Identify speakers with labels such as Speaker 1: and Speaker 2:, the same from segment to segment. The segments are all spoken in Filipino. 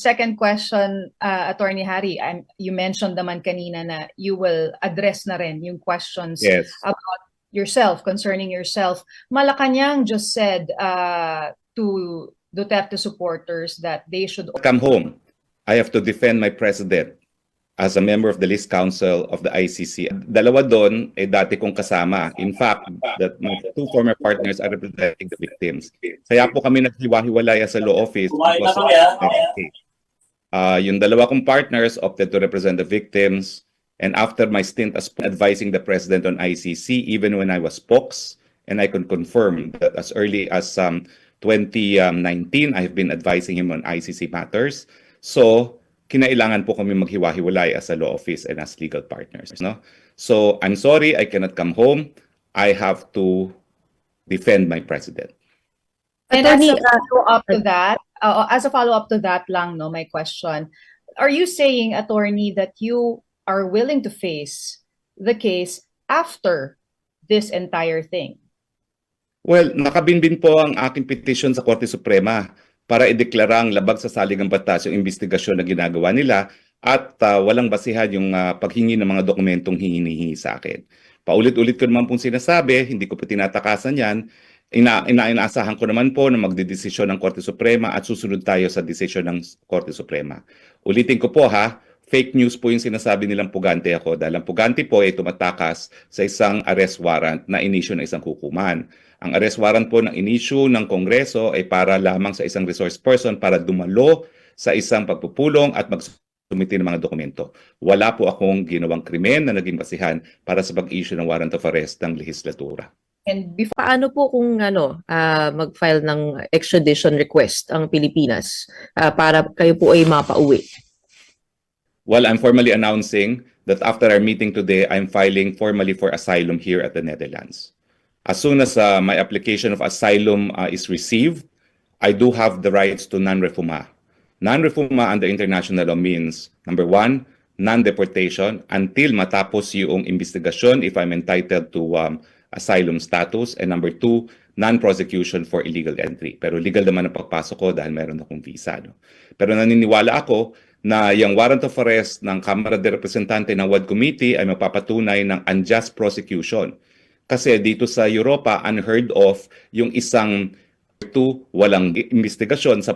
Speaker 1: second question, Attorney Harry, you mentioned naman kanina na you will address na rin yung questions
Speaker 2: Yes.
Speaker 1: about yourself, concerning yourself. Malacanang just said to Duterte supporters that they should
Speaker 2: Come home. I have to defend my president as a member of the list council of the ICC. Dalawa doon ay dati kong kasama. In fact, that my two former partners are representing the victims. Kaya po kami naghiwa-hiwalay sa law office because of yung dalawa kong partners opted to represent the victims. And after my stint as advising the president on ICC, even when I was POX, and I can confirm that as early as 2019, I've been advising him on ICC matters. So, kinailangan po kami maghiwa-hiwalay as a law office and as legal partners. No? So, I'm sorry, I cannot come home. I have to defend my president.
Speaker 1: And as a follow-up to that, lang, no, my question, are you saying, Attorney, that you are willing to face the case after this entire thing?
Speaker 2: Well, nakabinbin po ang aking petition sa Korte Suprema para ideklara ang labag sa saligang batas yung investigasyon na ginagawa nila at walang basihan yung paghingi ng mga dokumentong hinihingi sa akin. Paulit-ulit ko naman pong sinasabi, hindi ko po tinatakasan yan. Inaasahan ko naman po na magdedesisyon ng Korte Suprema at susunod tayo sa desisyon ng Korte Suprema. Ulitin ko po fake news po yung sinasabi nilang pugante ako dahil ang pugante po ay tumatakas sa isang arrest warrant na inisyu ng isang hukuman. Ang arrest warrant po ng inisyu ng Kongreso ay para lamang sa isang resource person para dumalo sa isang pagpupulong at magsumiti ng mga dokumento. Wala po akong ginawang krimen na naging basihan para sa pag-issue ng warrant of arrest ng lehislatura.
Speaker 3: And paano po kung mag-file ng extradition request ang Pilipinas para kayo po ay mapauwi?
Speaker 2: Well, I'm formally announcing that after our meeting today, I'm filing formally for asylum here at the Netherlands. As soon as my application of asylum is received, I do have the rights to non-refoulement. Non-refoulement under international law means, number one, non-deportation until matapos yung investigasyon if I'm entitled to asylum status, and number two, non-prosecution for illegal entry. Pero legal naman ang pagpasok ko dahil meron akong visa. No? Pero naniniwala ako na yung warrant of arrest ng Kamara de Representante ng WAD Committee ay mapapatunay ng unjust prosecution. Kasi dito sa Europa, unheard of yung isang walang investigasyon sa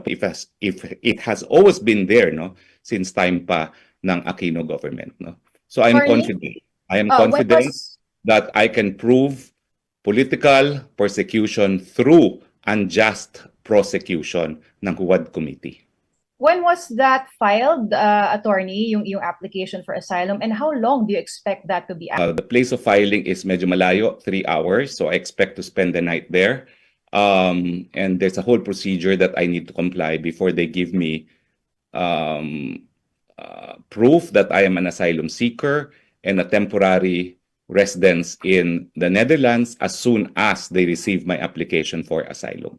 Speaker 2: if it has always been there, no, since time pa ng Aquino government, no. So I'm confident. I am confident that I can prove political persecution through unjust prosecution ng WAD Committee.
Speaker 1: When was that filed, Attorney, yung application for asylum, and how long do you expect that to be?
Speaker 2: The place of filing is medyo malayo, 3 hours, so I expect to spend the night there. And there's a whole procedure that I need to comply before they give me proof that I am an asylum seeker and a temporary residence in the Netherlands as soon as they receive my application for asylum.